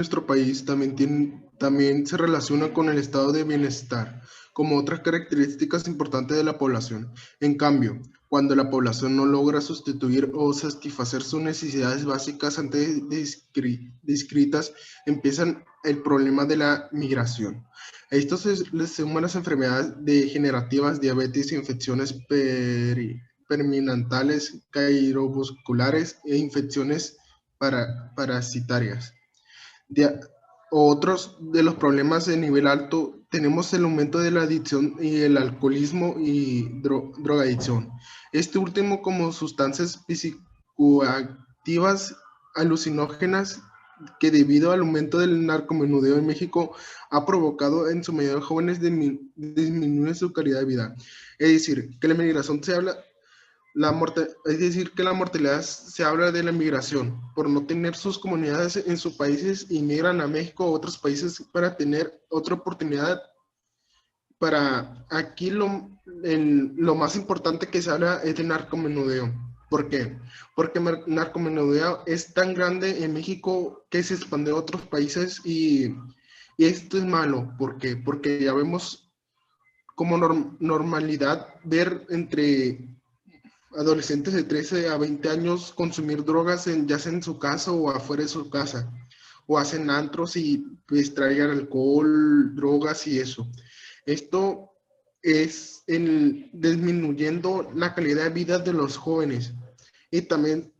Nuestro país también se relaciona con el estado de bienestar, como otras características importantes de la población. En cambio, cuando la población no logra sustituir o satisfacer sus necesidades básicas antes descritas, empiezan el problema de la migración. A esto le suman las enfermedades degenerativas, diabetes, infecciones perminentales, cardiovasculares e infecciones parasitarias. De- Otros de los problemas de nivel alto, tenemos el aumento de la adicción y el alcoholismo y drogadicción. Este último como sustancias psicoactivas alucinógenas que debido al aumento del narcomenudeo en México ha provocado en su mayoría jóvenes disminuir su calidad de vida. Es decir, que la migración se habla es decir, que la mortalidad se habla de la migración. Por no tener sus comunidades en sus países, inmigran a México o otros países para tener otra oportunidad. Para aquí lo más importante que se habla es de narcomenudeo. ¿Por qué? Porque el narcomenudeo es tan grande en México que se expande a otros países y esto es malo. ¿Por qué? Porque ya vemos como normalidad ver entre adolescentes de 13 a 20 años consumir drogas ya sea en su casa o afuera de su casa, o hacen antros y pues traigan alcohol, drogas y eso. Esto es disminuyendo la calidad de vida de los jóvenes. Y también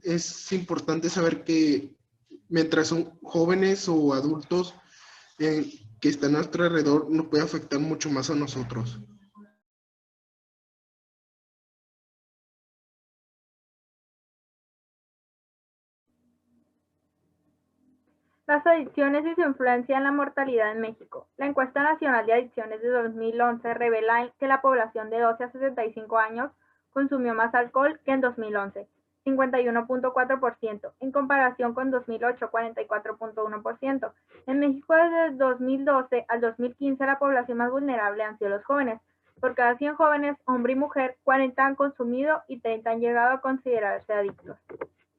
es importante saber que mientras son jóvenes o adultos que están a nuestro alrededor, nos puede afectar mucho más a nosotros. Las adicciones y su influencia en la mortalidad en México. La encuesta nacional de adicciones de 2011 revela que la población de 12 a 65 años consumió más alcohol que en 2011, 51.4%, en comparación con 2008, 44.1%. En México desde 2012 al 2015 la población más vulnerable han sido los jóvenes. Por cada 100 jóvenes, hombre y mujer, 40 han consumido y 30 han llegado a considerarse adictos.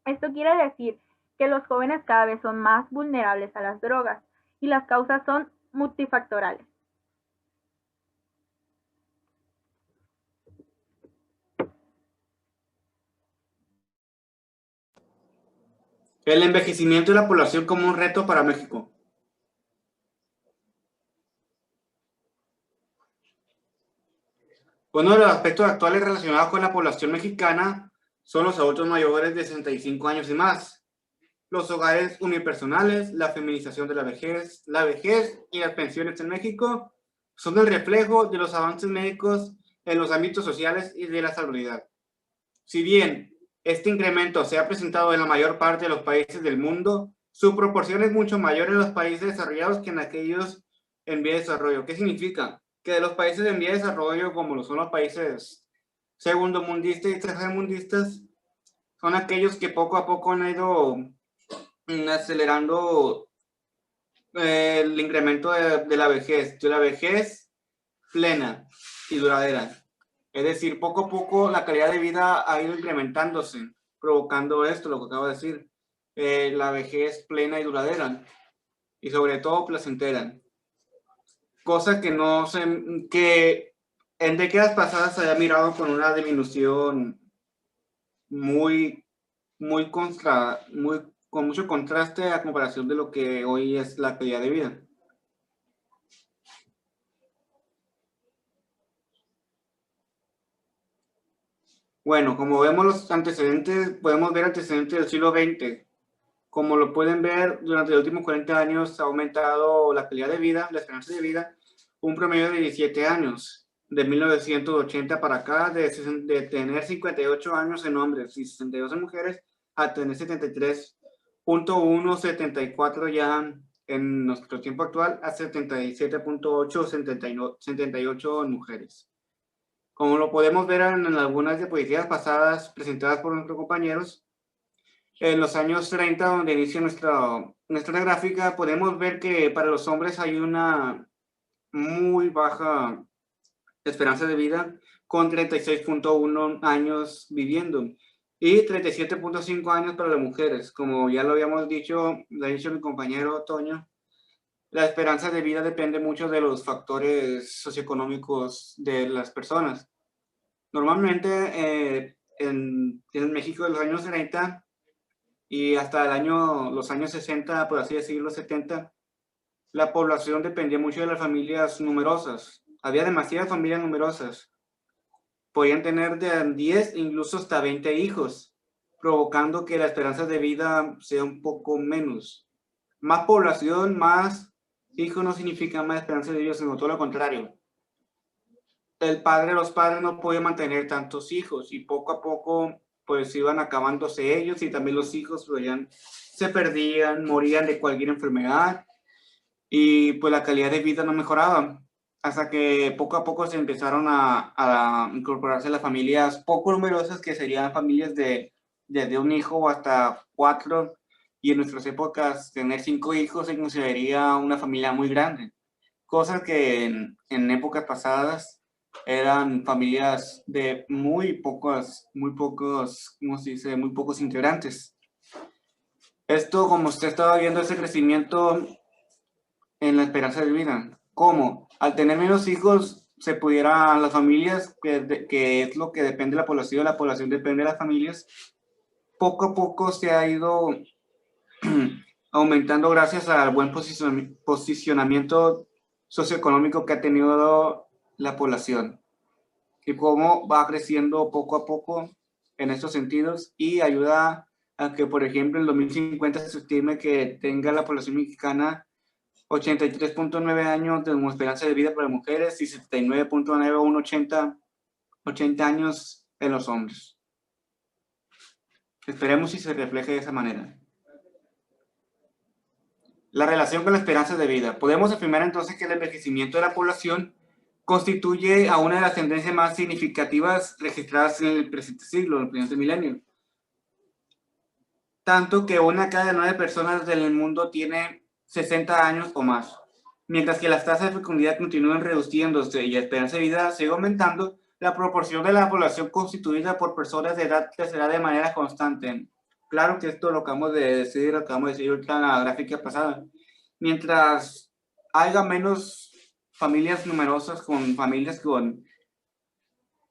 Esto quiere decir que los jóvenes cada vez son más vulnerables a las drogas y las causas son multifactoriales. El envejecimiento de la población como un reto para México. Uno de los aspectos actuales relacionados con la población mexicana son los adultos mayores de 65 años y más, los hogares unipersonales, la feminización de la vejez y las pensiones en México son el reflejo de los avances médicos en los ámbitos sociales y de la salubridad. Si bien este incremento se ha presentado en la mayor parte de los países del mundo, su proporción es mucho mayor en los países desarrollados que en aquellos en vía de desarrollo. ¿Qué significa? Que de los países en vía de desarrollo, como lo son los países segundomundistas y tercermundistas, son aquellos que poco a poco han ido acelerando el incremento de la vejez plena y duradera. Es decir, poco a poco la calidad de vida ha ido incrementándose, provocando esto, lo que acabo de decir, la vejez plena y duradera, y sobre todo placentera. Cosa que no se, que en décadas pasadas se había mirado con una disminución muy, con mucho contraste a comparación de lo que hoy es la calidad de vida. Bueno, como vemos los antecedentes, podemos ver antecedentes del siglo XX. Como lo pueden ver, durante los últimos 40 años ha aumentado la calidad de vida, la esperanza de vida, un promedio de 17 años. De 1980 para acá, de tener 58 años en hombres y 62 en mujeres, a tener 73.1, 74 ya en nuestro tiempo actual, a 77.8, 78 en mujeres. Como lo podemos ver en algunas diapositivas pasadas presentadas por nuestros compañeros, en los años 30, donde inicia nuestra gráfica, podemos ver que para los hombres hay una muy baja esperanza de vida, con 36.1 años viviendo, y 37.5 años para las mujeres. Como ya lo habíamos dicho, lo ha dicho mi compañero Toño, la esperanza de vida depende mucho de los factores socioeconómicos de las personas. Normalmente en México de los años 30 y hasta los años 60, por así decirlo, 70, la población dependía mucho de las familias numerosas. Había demasiadas familias numerosas. Podían tener de 10 incluso hasta 20 hijos, provocando que la esperanza de vida sea un poco menos. Más población, más hijos no significa más esperanza de vida, sino todo lo contrario. Los padres no podían mantener tantos hijos y poco a poco pues iban acabándose ellos y también los hijos se perdían, morían de cualquier enfermedad y pues la calidad de vida no mejoraba hasta que poco a poco se empezaron a incorporarse las familias poco numerosas, que serían familias desde un hijo hasta 4, y en nuestras épocas tener 5 hijos se consideraría una familia muy grande, cosas que en épocas pasadas eran familias de muy pocos, ¿cómo se dice? Muy pocos integrantes. Esto, como usted estaba viendo, ese crecimiento en la esperanza de vida. ¿Cómo? Al tener menos hijos, las familias, que es lo que depende de la población depende de las familias, poco a poco se ha ido aumentando gracias al buen posicionamiento socioeconómico que ha tenido la población y cómo va creciendo poco a poco en estos sentidos y ayuda a que, por ejemplo, en 2050 se estime que tenga la población mexicana 83.9 años de esperanza de vida para mujeres y 79.9 o 80 años en los hombres. Esperemos si se refleje de esa manera. La relación con la esperanza de vida. Podemos afirmar entonces que el envejecimiento de la población constituye a una de las tendencias más significativas registradas en el presente siglo, en el presente milenio. Tanto que 1 cada 9 personas del mundo tiene 60 años o más. Mientras que las tasas de fecundidad continúan reduciéndose y la esperanza de vida sigue aumentando, la proporción de la población constituida por personas de edad crecerá de manera constante. Claro que esto lo acabamos de decir ahorita en la gráfica pasada. Mientras haya menos familias numerosas, familias con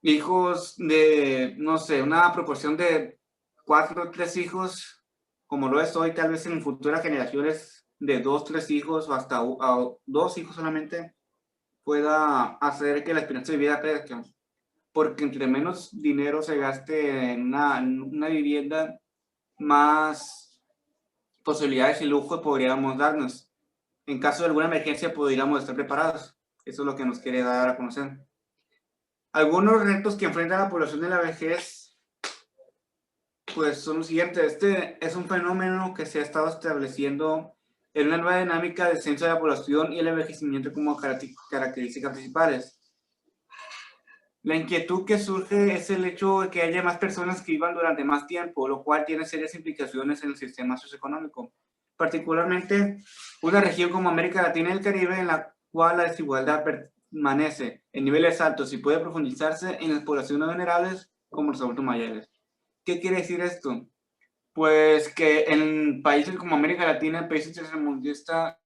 hijos de, no sé, una proporción de 4 o 3 hijos, como lo es hoy, tal vez en futuras generaciones de 2, 3 hijos o hasta 2 hijos solamente, pueda hacer que la esperanza de vida crezca. Porque entre menos dinero se gaste en una vivienda, más posibilidades y lujo podríamos darnos. En caso de alguna emergencia podríamos estar preparados. Eso es lo que nos quiere dar a conocer. Algunos retos que enfrenta la población de la vejez, pues son los siguientes. Este es un fenómeno que se ha estado estableciendo en una nueva dinámica de descenso de la población y el envejecimiento como características principales. La inquietud que surge es el hecho de que haya más personas que vivan durante más tiempo, lo cual tiene serias implicaciones en el sistema socioeconómico. Particularmente una región como América Latina y el Caribe, en la cual la desigualdad permanece en niveles altos y puede profundizarse en las poblaciones vulnerables como los adultos mayores. ¿Qué quiere decir esto? Pues que en países como América Latina, en países tercermundistas,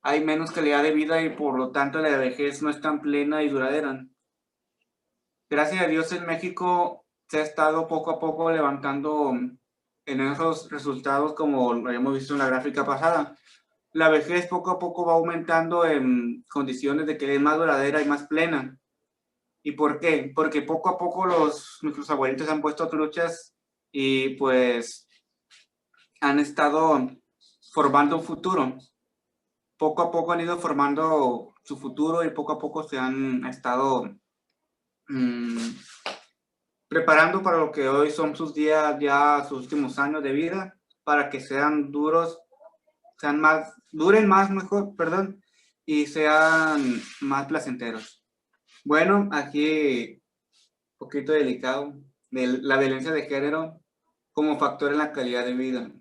hay menos calidad de vida y por lo tanto la vejez no es tan plena y duradera. Gracias a Dios en México se ha estado poco a poco levantando en esos resultados, como lo habíamos visto en la gráfica pasada. La vejez poco a poco va aumentando en condiciones de que es más duradera y más plena. ¿Y por qué? Porque poco a poco nuestros abuelitos han puesto truchas y pues han estado formando un futuro. Poco a poco han ido formando su futuro y poco a poco se han estado preparando para lo que hoy son sus días, ya sus últimos años de vida, para que sean duren más, mejor, perdón, y sean más placenteros. Bueno, aquí un poquito delicado, de la violencia de género como factor en la calidad de vida.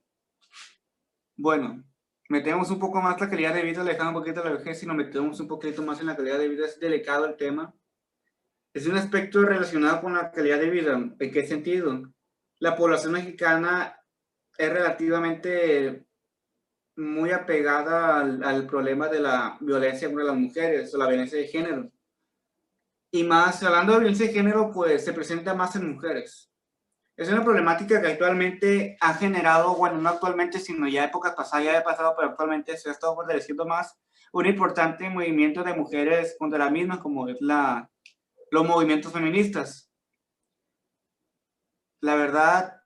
Bueno, metemos un poco más la calidad de vida, dejamos un poquito la vejez y nos metemos un poquito más en la calidad de vida. Es delicado el tema. Es un aspecto relacionado con la calidad de vida. ¿En qué sentido? la población mexicana es relativamente muy apegada al problema de la violencia contra las mujeres o la violencia de género. Y más, hablando de violencia de género, pues se presenta más en mujeres. Es una problemática que actualmente ha generado, bueno, no actualmente, sino ya épocas pasadas, ya he pasado, pero actualmente se ha estado fortaleciendo más un importante movimiento de mujeres contra la misma, como es los movimientos feministas. La verdad,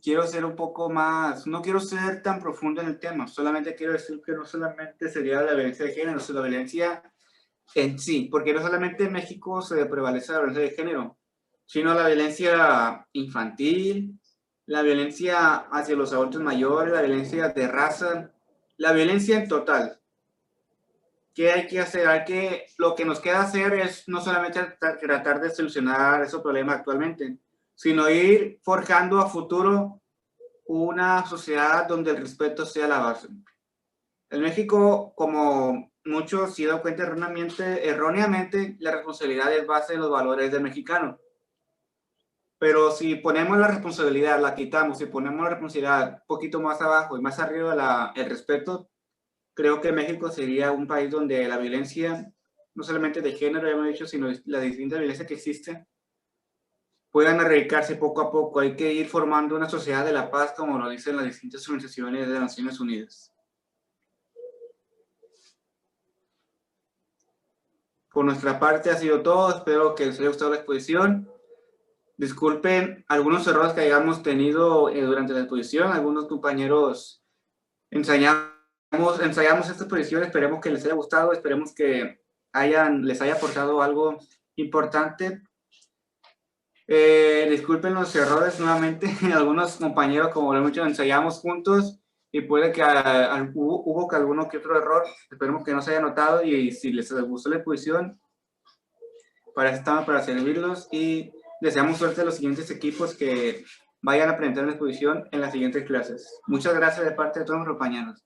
quiero ser un poco más, no quiero ser tan profundo en el tema, solamente quiero decir que no solamente sería la violencia de género, sino la violencia en sí, porque no solamente en México se prevalece la violencia de género, sino la violencia infantil, la violencia hacia los adultos mayores, la violencia de raza, la violencia en total. ¿Qué hay que hacer? Lo que nos queda hacer es no solamente tratar de solucionar esos problemas actualmente, sino ir forjando a futuro una sociedad donde el respeto sea la base. En México, como muchos se han dado cuenta erróneamente, la responsabilidad es base de los valores del mexicano. Pero si ponemos la responsabilidad, la quitamos, si ponemos la responsabilidad un poquito más abajo y más arriba el respeto, creo que México sería un país donde la violencia, no solamente de género, ya hemos dicho, sino la distinta violencia que existe, puedan erradicarse poco a poco. Hay que ir formando una sociedad de la paz, como lo dicen las distintas organizaciones de las Naciones Unidas. Por nuestra parte ha sido todo. Espero que les haya gustado la exposición. Disculpen algunos errores que hayamos tenido durante la exposición. Algunos compañeros ensayamos esta exposición. Esperemos que les haya gustado. Esperemos que les haya aportado algo importante. Disculpen los errores nuevamente. Algunos compañeros, como lo hemos dicho, ensayamos juntos y puede que hubo alguno que otro error. Esperemos que no se haya notado, y si les gustó la exposición, para eso estamos, para servirlos, y deseamos suerte a los siguientes equipos que vayan a presentar la exposición en las siguientes clases. Muchas gracias de parte de todos los compañeros.